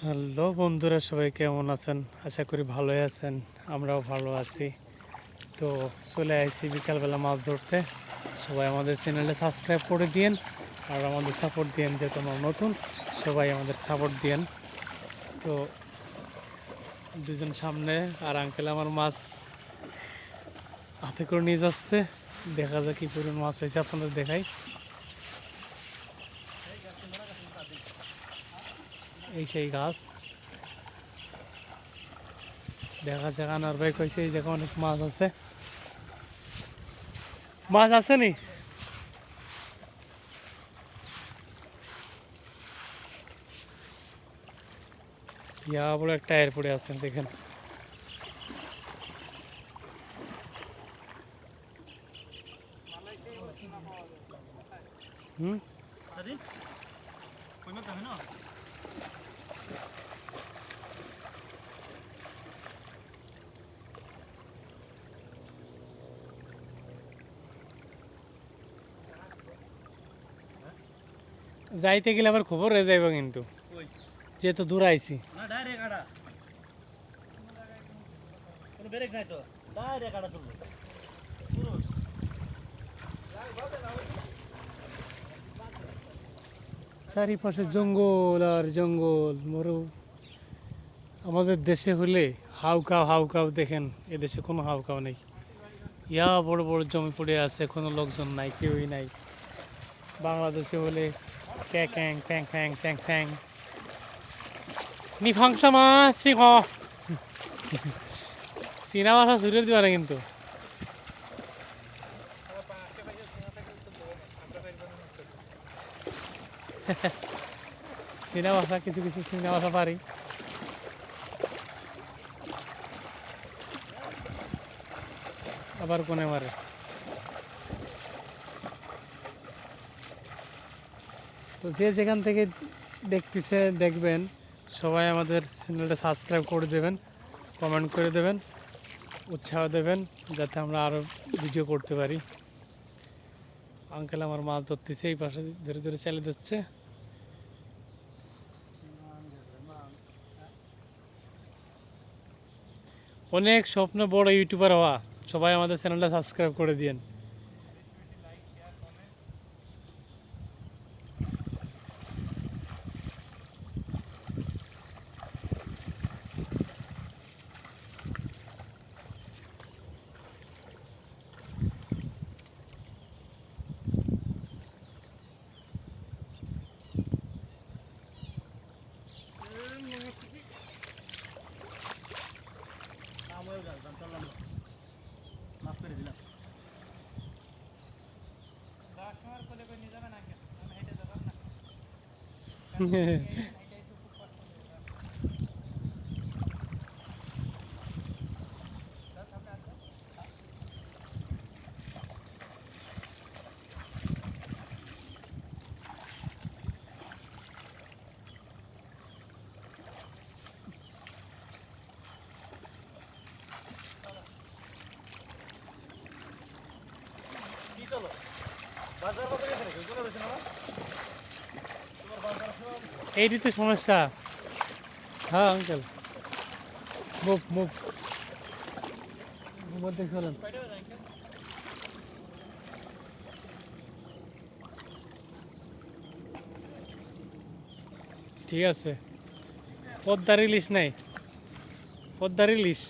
Hello বন্ধুরা, সবাই কেমন আছেন? আশা করি ভালোই আছেন। আমরাও ভালো আছি। তো চলে আসছি বিকালবেলা মাছ ধরতে। সবাই আমাদের চ্যানেলে সাবস্ক্রাইব করে দিয়েন আর আমাদের সাপোর্ট দিয়েন, যেহেতু আমরা নতুন। সবাই আমাদের সাপোর্ট দিয়েন। তো দুজন সামনে আর আঙ্কেল আমার মাছ হাতে করে নিয়ে যাচ্ছে। দেখা যাক কী পরিমাণ মাছ হয়েছে, আপনাদের দেখাই। এই সেই গাছ, দেখা যাক। আনার ভাই কইছে এই জায়গায় অনেক মাছ আছে। মাছ আছে নি? ইয়া বড় একটা টায়ার পড়ে আছে, দেখেন। হুম, যাইতে গেলে আবার খবর হয়ে যাইব কিন্তু, যেহেতু দূর আইছি। চারিপাশে জঙ্গল আর জঙ্গল, মরু। আমাদের দেশে হলে হাউকাও হাউকাও, দেখেন এদেশে কোনো হাউকাও নেই। ইয়া বড় বড় জমি পড়ে আছে, কোনো লোকজন নাই, কেউই নাই। বাংলাদেশে হলে ক্যাং ক্যাং ফ্যাং ফ্যাং স্যাং স্যাং। নিফাংসা মাছ সিংহ। চীনা ভাষা ছুটে দিবা না কিন্তু। চীনা ভাষা, কিছু কিছু চীনা ভাষা পারি। আবার কোনে মারে। তো যে যেখান থেকে দেখতেছে দেখবেন, সবাই আমাদের চ্যানেলটা সাবস্ক্রাইব করে দেবেন, কমেন্ট করে দেবেন, উৎসাহ দেবেন, যাতে আমরা আরও ভিডিও করতে পারি। আঙ্কেল আমার মাছ ধরতেছে, এই পাশে ধরে ধরে চালিয়ে দিচ্ছে। অনেক স্বপ্ন বড় ইউটিউবার হওয়া। সবাই আমাদের চ্যানেলটা সাবস্ক্রাইব করে দিন। এইটি তো সমস্যা। হ্যাঁ আঙ্কেল, মুভ মুভ মধ্যে চলেন। ঠিক আছে। পদ্মার ইলিশ নাই, পদ্মার ইলিশ।